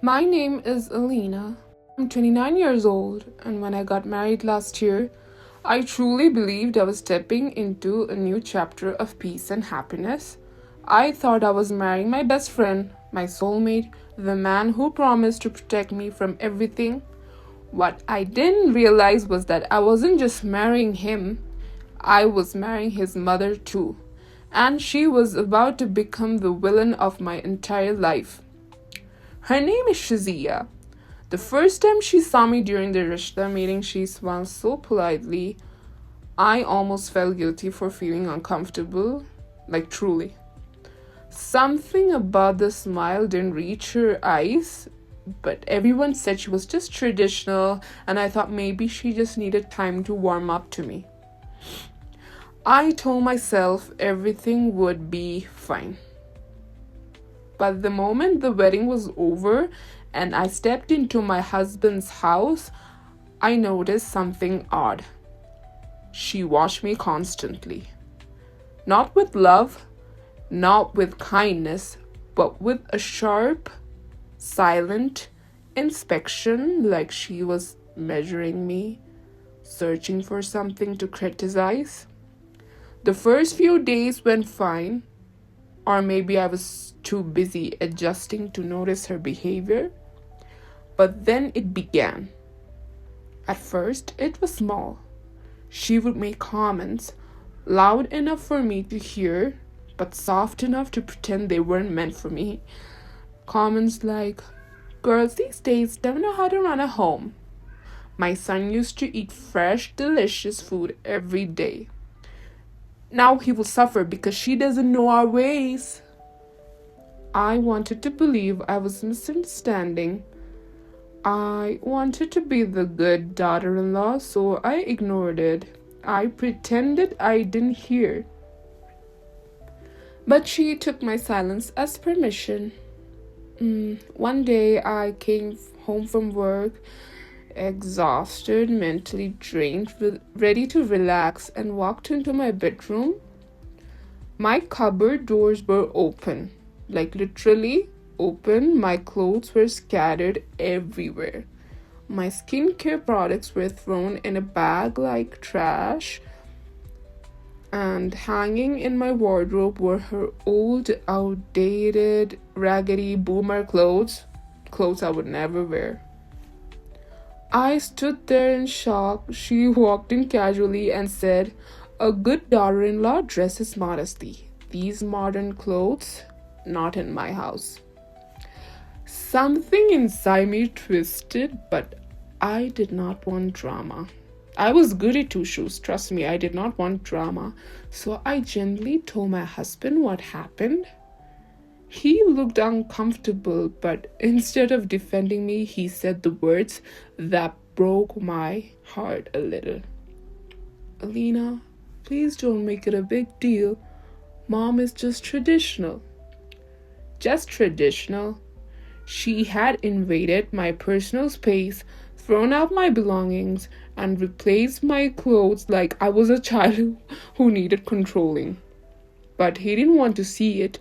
My name is Alina. I'm 29 years old, and when I got married last year, I truly believed I was stepping into a new chapter of peace and happiness. I thought I was marrying my best friend, my soulmate, the man who promised to protect me from everything. What I didn't realize was that I wasn't just marrying him, I was marrying his mother too. And she was about to become the villain of my entire life. Her name is Shazia. The first time she saw me during the Rishta meeting, she smiled so politely. I almost felt guilty for feeling uncomfortable, like truly. Something about the smile didn't reach her eyes, but everyone said she was just traditional, and I thought maybe she just needed time to warm up to me. I told myself everything would be fine. But the moment the wedding was over and I stepped into my husband's house, I noticed something odd. She watched me constantly. Not with love, not with kindness, but with a sharp, silent inspection, like she was measuring me, searching for something to criticize. The first few days went fine, or maybe I was too busy adjusting to notice her behavior. But then it began. At first, it was small. She would make comments loud enough for me to hear, but soft enough to pretend they weren't meant for me. Comments like, "Girls these days don't know how to run a home. My son used to eat fresh, delicious food every day. Now he will suffer because she doesn't know our ways." I wanted to believe I was misunderstanding. I wanted to be the good daughter-in-law, so I ignored it. I pretended I didn't hear. But she took my silence as permission. One day I came home from work, exhausted, mentally drained, ready to relax, and walked into my bedroom. My cupboard doors were open, like literally open. My clothes were scattered everywhere. My skincare products were thrown in a bag like trash. And hanging in my wardrobe were her old, outdated, raggedy boomer clothes I would never wear. I stood there in shock. She walked in casually and said, "A good daughter-in-law dresses modestly. These modern clothes, not in my house." Something inside me twisted, but I did not want drama. I was goody two-shoes, trust me, I did not want drama. So I gently told my husband what happened. He looked uncomfortable, but instead of defending me, he said the words that broke my heart a little. "Alina, please don't make it a big deal. Mom is just traditional." Just traditional? She had invaded my personal space, thrown out my belongings, and replaced my clothes like I was a child who needed controlling. But he didn't want to see it.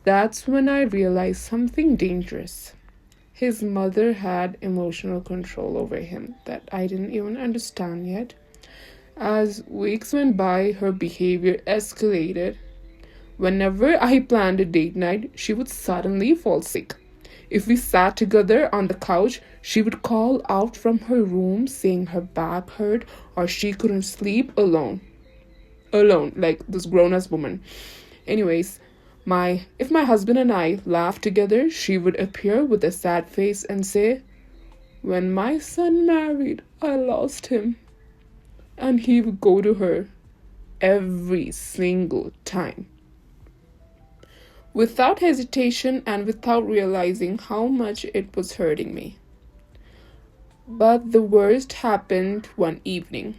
That's when I realized something dangerous. His mother had emotional control over him that I didn't even understand yet. As weeks went by, her behavior escalated. Whenever I planned a date night, she would suddenly fall sick. If we sat together on the couch, she would call out from her room saying her back hurt or she couldn't sleep alone. Alone, like this grown-ass woman. Anyways, if my husband and I laughed together, she would appear with a sad face and say, "When my son married, I lost him." And he would go to her every single time. Without hesitation and without realizing how much it was hurting me. But the worst happened one evening.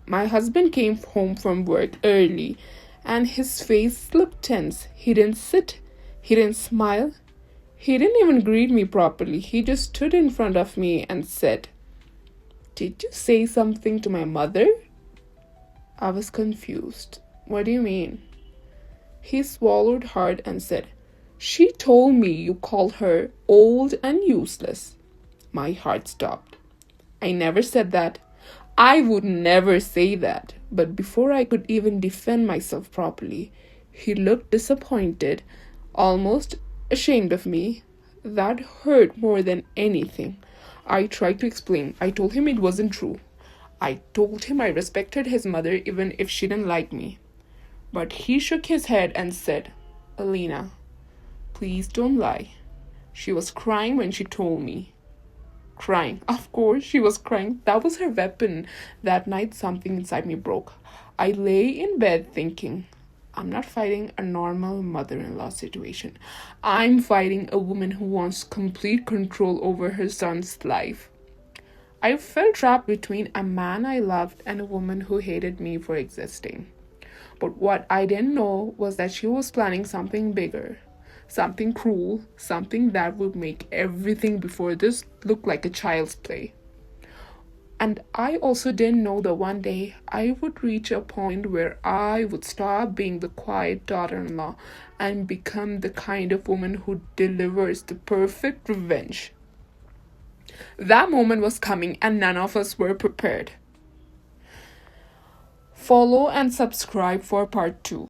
My husband came home from work early and his face looked tense. He didn't sit, he didn't smile, he didn't even greet me properly. He just stood in front of me and said, "Did you say something to my mother?" I was confused. "What do you mean?" He swallowed hard and said, She told me you call her old and useless. My heart stopped. I never said that. I would never say that. But before I could even defend myself properly, he looked disappointed, almost ashamed of me. That hurt more than anything. I tried to explain. I told him it wasn't true. I told him I respected his mother even if she didn't like me. But he shook his head and said, Alina, please don't lie. She was crying when she told me. Crying. Of course, she was crying. That was her weapon. That night, something inside me broke. I lay in bed thinking, I'm not fighting a normal mother in law situation. I'm fighting a woman who wants complete control over her son's life. I felt trapped between a man I loved and a woman who hated me for existing. But what I didn't know was that she was planning something bigger, something cruel, something that would make everything before this look like a child's play. And I also didn't know that one day I would reach a point where I would stop being the quiet daughter in law and become the kind of woman who delivers the perfect revenge. That moment was coming, and none of us were prepared. Follow and subscribe for part 2.